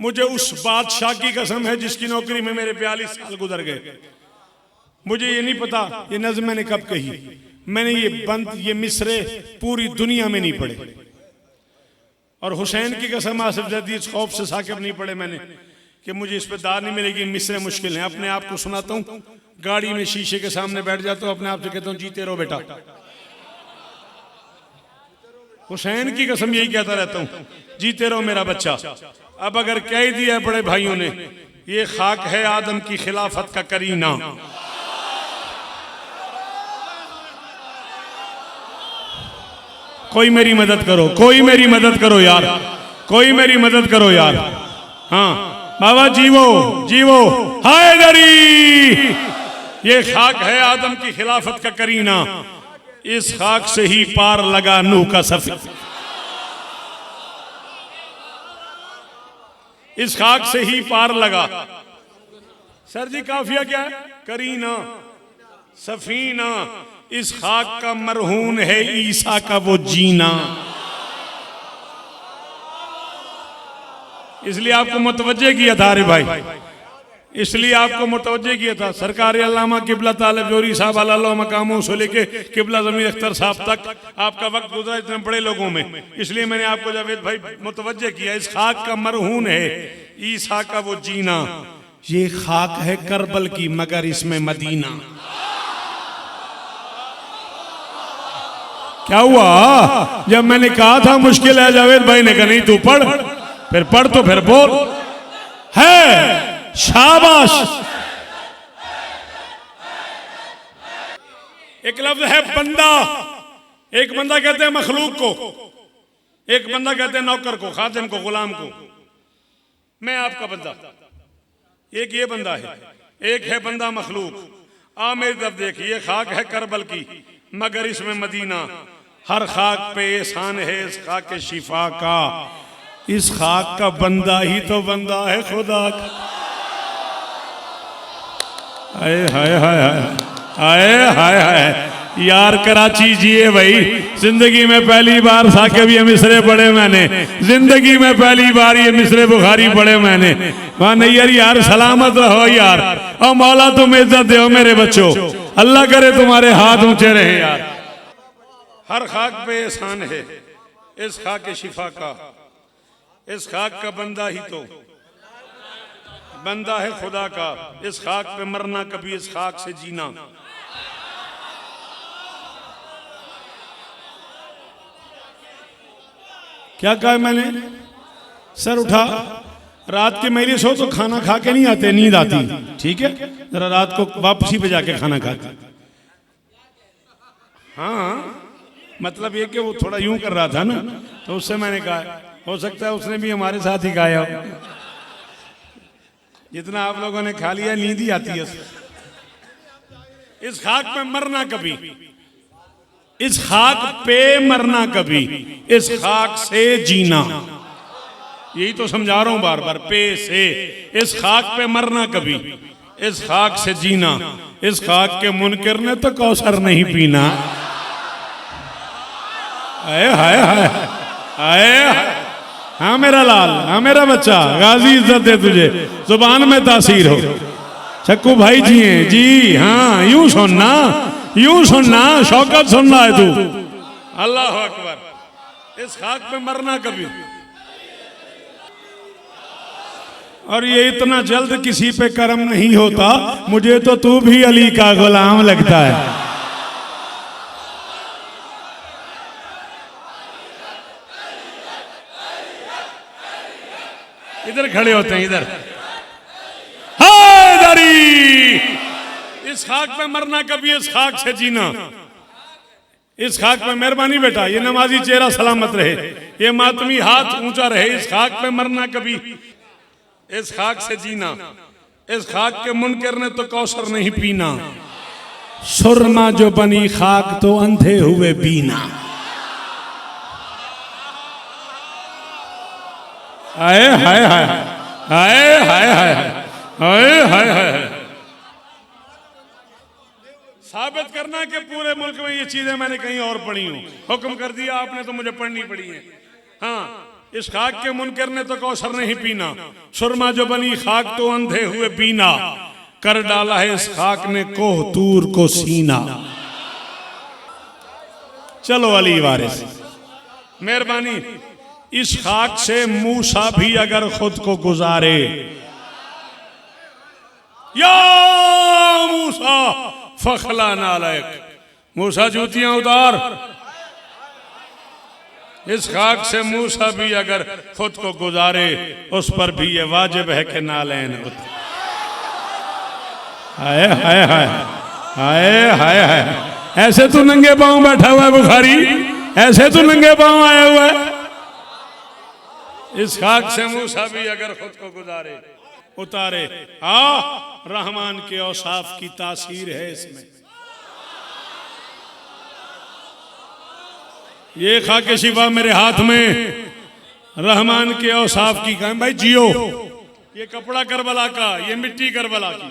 मुझे उस बादशाह की कसम है जिसकी नौकरी में मेरे 42 साल गुजर गए। मुझे ये नहीं पता ये नज़्म मैंने कब कही। मैंने ये मिसरे पूरी दुनिया में नहीं पढ़े। और हुसैन की कसम आसिफ जदी इस खौफ से साकिब नहीं पढ़े मैंने कि मुझे इस पे दाद नहीं मिलेगी, मिसरे मुश्किल हैं। अपने आप को सुनाता हूँ, गाड़ी में शीशे के सामने बैठ जाता हूँ, अपने आप से कहता हूँ जीते रहो बेटा। हुसैन की कसम यही कहता रहता हूँ, जीते रहो मेरा बच्चा। अब अगर कह दिया बड़े भाइयों ने ये खाक है आदम की खिलाफत का करीना, कोई मेरी मदद करो, कोई मेरी मदद करो यार, कोई मेरी मदद करो यार। हाँ बाबा जीवो जीवो हैदरी, ये खाक है आदम की खिलाफत का करीना, इस खाक से ही पार लगा नूह का सफर, इस खाक से ही पार लगा। सर जी काफिया क्या है? करीना सफीना, इस खाक का मरहून है ईसा का वो जीना। इसलिए आपको मुतवज्जे किया था अरे भाई, इसलिए आपको मुतवज्जे किया था। सरकार अल्लामा किबला तालिब जोरी साहब अल्लाह मकामों से लेके किबला ज़मीर अख्तर साहब तक आपका वक्त गुजरा इतने बड़े लोगों में, इसलिए मैंने आपको जावेद भाई मुतवज्जे किया। इस खाक का मरहून है ईसा का वो जीना, ये खाक है करबल की मगर इसमें मदीना। क्या हुआ जब मैंने कहा था मुश्किल है, जावेद भाई ने कहा नहीं तू पढ़, फिर पढ़ तो फिर बोल है शाबाश। एक लफ्ज है बंदा, एक बंदा कहते हैं मखलूक को, एक बंदा कहते हैं नौकर को, खादिम को, गुलाम को। मैं आपका बंदा, एक ये बंदा है, एक है बंदा मखलूक। आ मेरी तरफ देखिए, खाक है करबल की मगर इसमें मदीना, हर खाक पे एहसान है इस खाक के शिफा का, इस खाक का बंदा ही तो बंदा है खुदा का। हाय हाय हाय हाय हाय हाय यार, कराची जिए भाई, जिंदगी में पहली बार साकिब ये मिसरे पढ़े मैंने, जिंदगी में पहली बार ये मिसरे बुखारी पढ़े मैंने। वहां नैयर यार सलामत रहो यार, और मौला तुम इज्जत दो मेरे बच्चों, अल्लाह करे तुम्हारे हाथ ऊंचे रहे यार। हर खाक पे एहसान है इस खाक के शिफा का, इस खाक का बंदा ही तो बंदा है खुदा का, इस खाक पे मरना कभी इस खाक से जीना। क्या कहा मैंने? सर उठा, रात के मेरे सो तो खाना खा के नहीं आते, नींद आती, ठीक है जरा रात को वापसी पे जाके खाना खाते। हाँ मतलब ये कि वो थोड़ा यूं कर रहा था ना, तो उससे मैंने कहा हो सकता है उसने भी हमारे साथ ही खाया हो। जितना आप लोगों ने खा लिया नींद ही आती है। इस खाक पे मरना कभी, इस खाक पे मरना कभी, इस खाक से जीना, यही तो समझा रहा हूं बार बार, पे से। इस खाक पे मरना कभी, इस खाक से जीना, इस खाक के मुनकर ने तो कौसर नहीं पीना। हाय हाय हाय हाय, हाँ मेरा लाल, हाँ मेरा बच्चा, गाजी इज्जत दे तुझे, जुबान में तासीर हो। चक्कू भाई जी हैं जी, हाँ यूं सुनना, यूं सुनना, शौकत सुनना है तू। अल्लाह अकबर। इस खाक पे मरना कभी, और ये इतना जल्द किसी पे करम नहीं होता, मुझे तो तू भी अली का गुलाम लगता है। इधर खड़े होते हैं इधर, हैदरी। इस खाक पे मरना कभी, इस खाक से जीना, इस खाक पे मेहरबानी बेटा, ये नमाजी चेहरा सलामत रहे, ये मातमी हाथ ऊंचा रहे। इस खाक पे मरना कभी, इस खाक से जीना, इस खाक के मुनकर ने तो कौसर नहीं पीना। सुरमा जो बनी खाक तो अंधे हुए बीना। हाय हाय हाय हाय हाय हाय हाय हाय हाय। साबित करना कि पूरे मुल्क में ये चीजें मैंने कहीं और पढ़ी हूं, हुक्म कर दिया आपने तो मुझे पढ़नी पड़ी है। हाँ इस खाक के मुनकर ने तो कौसर नहीं पीना, सुरमा जो बनी खाक तो अंधे हुए पीना, कर डाला है इस खाक ने कोह तूर को सीना। चलो अली वारिस मेहरबानी, इस खाक से मूसा भी अगर खुद को गुजारे, या मूसा फखला नालायक, मूसा जूतियां उतार। इस खाक से मूसा भी अगर खुद को गुजारे, उस पर भी ये वाजिब है कि नालैन उतार। हाय हाय हाय हाय हाय हाय, ऐसे तो नंगे पांव बैठा हुआ है बुखारी, ऐसे तो नंगे पांव आया हुआ है। इस खाक से मूसा भी अगर खुद को गुजारे उतारे। रहमान के औसाफ की तासीर है इसमें। ये खाके शिफा मेरे हाथ में, रहमान के औसाफ की कहें भाई जियो। ये कपड़ा करबला का, ये मिट्टी करबला की,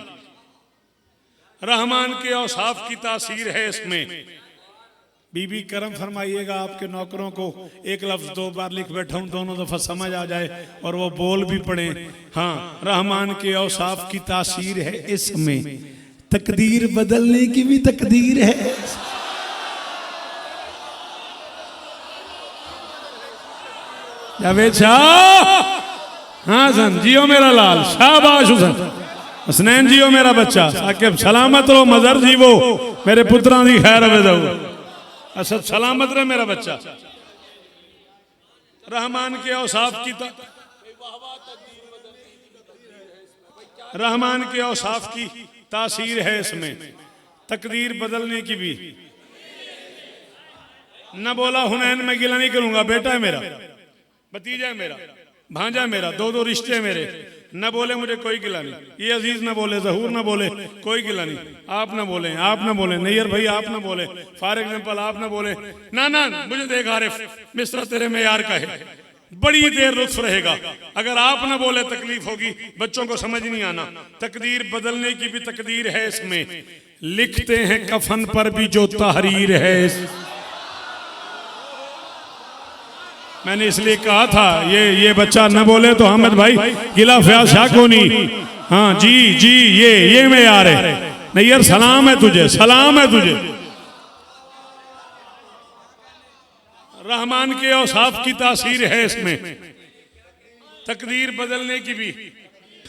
रहमान के औसाफ की तासीर है इसमें। बीबी करम फरमाइएगा आपके नौकरों को एक लफ्ज 2 बार लिख बैठा हूं, दोनों दफा समझ आ जाए और वो बोल भी पड़े। हाँ, रहमान के औसाफ की तासीर है इसमें, तकदीर बदलने की भी तकदीर है। जावेद शाह, हाँ सन जियो मेरा लाल, शाबाश हुसैन, हसनैन जियो मेरा बच्चा, साकिब सलामत रहो, मजर जीवो मेरे पुत्रा दी खैर अवे, असद सलामत रहे मेरा बच्चा। रहमान के औसाफ की रहमान के औसाफ की तासीर है इसमें, तकदीर बदलने की भी। न बोला हुनैन मैं गिला नहीं करूंगा, बेटा है मेरा, भतीजा है मेरा, भांजा है मेरा, 2 रिश्ते हैं मेरे। न बोले मुझे कोई गिला नहीं, ये अजीज न बोले, जहूर न बोले, कोई गिला नहीं। आप न बोले, आप न बोले, नैयर भाई आप न बोले, फॉर एग्जाम्पल आप न बोले, ना ना मुझे देख आरिफ मिस्रा तेरे में यार का है, बड़ी देर लुत्फ रहेगा। अगर आप न बोले तकलीफ होगी, बच्चों को समझ नहीं आना। तकदीर बदलने की भी तकदीर है इसमें, लिखते हैं कफन पर भी जो तहरीर है। मैंने इसलिए कहा था ये बच्चा न बोले तो अहमद भाई गिला फ्याज शाह को नहीं। हाँ जी जी, ये में यार है, नहीं यार सलाम है तुझे, सलाम है तुझे। रहमान के औसाफ की तासीर है इसमें, तकदीर बदलने की भी।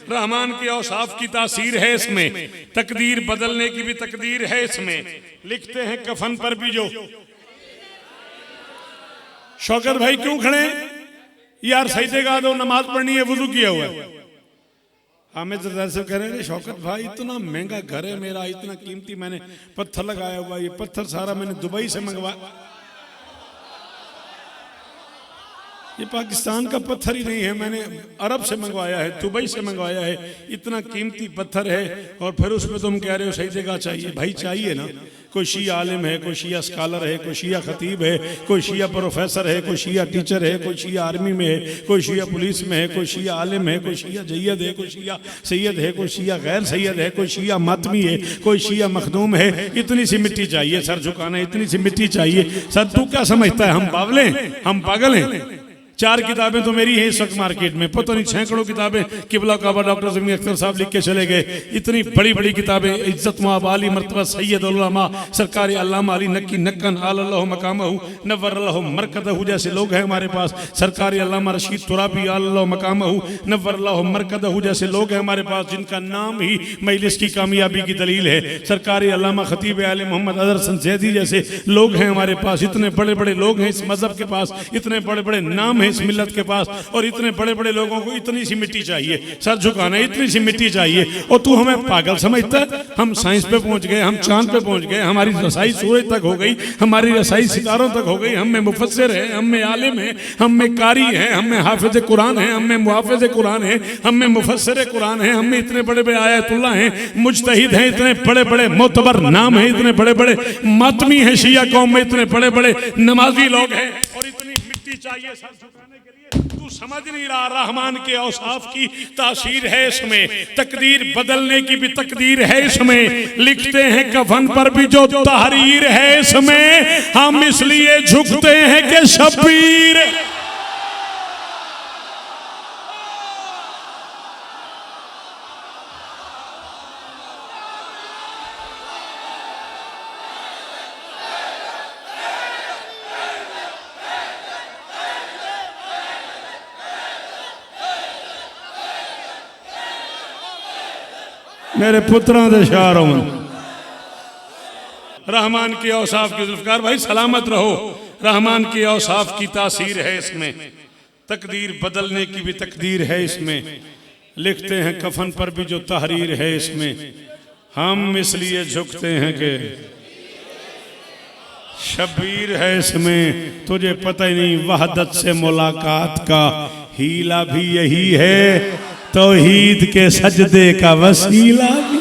रहमान के औसाफ की तासीर है इसमें, तकदीर बदलने की भी तकदीर है इसमें। लिखते हैं कफन पर भी जो। शौकत भाई क्यों खड़े यार, सजदे का दो, नमाज पढ़नी है, वुजू किया हुआ है। हामिद से कह रहे हैं शौकत भाई इतना महंगा घर है मेरा, इतना कीमती मैंने पत्थर लगाया हुआ, ये पत्थर सारा मैंने दुबई से मंगवाया। ये पाकिस्तान का पत्थर ही नहीं है, मैंने अरब से मंगवाया है, दुबई से मंगवाया है, इतना कीमती पत्थर है। और फिर उसमें तुम कह रहे हो सही जगह चाहिए। भाई चाहिए ना, कोई शिया आलिम है, कोई शिया स्कॉलर है, कोई शिया खतीब है, कोई शिया प्रोफेसर है, कोई शिया टीचर है, कोई शिया आर्मी में है, कोई शिया पुलिस में है, कोई शिया आलिम है, कोई शिया जैयद है, कोई शिया सैयद है, कोई शिया गैर सैयद है, कोई शिया मातमी है, कोई शिया मखदूम है। इतनी सी मिट्टी चाहिए सर झुकाना, इतनी सी मिट्टी चाहिए। सर तू क्या समझता है हम बावले हैं, हम पागल हैं? 4 किताबें तो मेरी हैं इस वक्त मार्केट में, पता नहीं सैकड़ों किताबें किबला काबा डॉक्टर ज़मीन अख्तर साहब लिख के चले गए। इतनी बड़ी बड़ी किताबें, इज्जत मुआब आली मर्तबा सैयद उलमा सरकारी अल्लामा अली नक्की नक्कन आलल्लाहु मकामहु नव्वरल्लाहु मरकदहु जैसे लोग हैं हमारे पास। सरकारी अल्लामा रशीद तुराबी आलल्लाहु मकामहु नव्वरल्लाहु मरकदहु जैसे लोग हैं हमारे पास, जिनका नाम ही मजलिस की कामयाबी की दलील है। सरकारी अल्लामा खतीब आले मोहम्मद अजहर सनसैदी जैसे लोग हैं हमारे पास। इतने बड़े बड़े लोग हैं इस मजहब के पास, इतने बड़े बड़े नाम इस मिल्लत के पास, और इतने बड़े बड़े लोगों को इतनी सी मिट्टी चाहिए, सर झुकाना इतनी सी मिट्टी चाहिए। और तू हमें पागल समझता है? हम साइंस पे पहुंच गए, हम चांद पे पहुंच गए, हमारी रसाई सूरज तक हो गई, हमारी रसाई सितारों तक हो गई। हम में मुफस्सिर है, हम में आलिम है, हम में कारी है, हम में हाफिज कुरान है, हम में मुहाफिज कुरान है, हम में मुफस्सिर कुरान है, हम में इतने बड़े बड़े आयतुल्लाह हैं, मुज्तहिद हैं, इतने बड़े बड़े मोतबर नाम है, इतने बड़े बड़े मातमी है शिया कौम में, इतने बड़े बड़े नमाजी लोग हैं, और इतनी मिट्टी चाहिए सर झुकाने के लिए। तू समझ नहीं रहा, रहमान के औसाफ की तासीर है इसमें, तकदीर बदलने की भी तकदीर है इसमें। लिखते हैं कफन पर भी जो तहरीर है इसमें, हम इसलिए झुकते हैं कि शब्बीर मेरे पुत्रां दे शार होवन। रहमान के औसाफ की जुल्फकार भाई सलामत रहो। रहमान के औसाफ की तासीर है इसमें, तकदीर बदलने की भी तकदीर है इसमें। लिखते हैं कफन पर भी जो तहरीर है इसमें। हम इसलिए झुकते हैं कि शबीर है इसमें। तुझे पता ही नहीं वहदत से मुलाकात का हीला भी यही है, तौहीद के सजदे का वसीला भी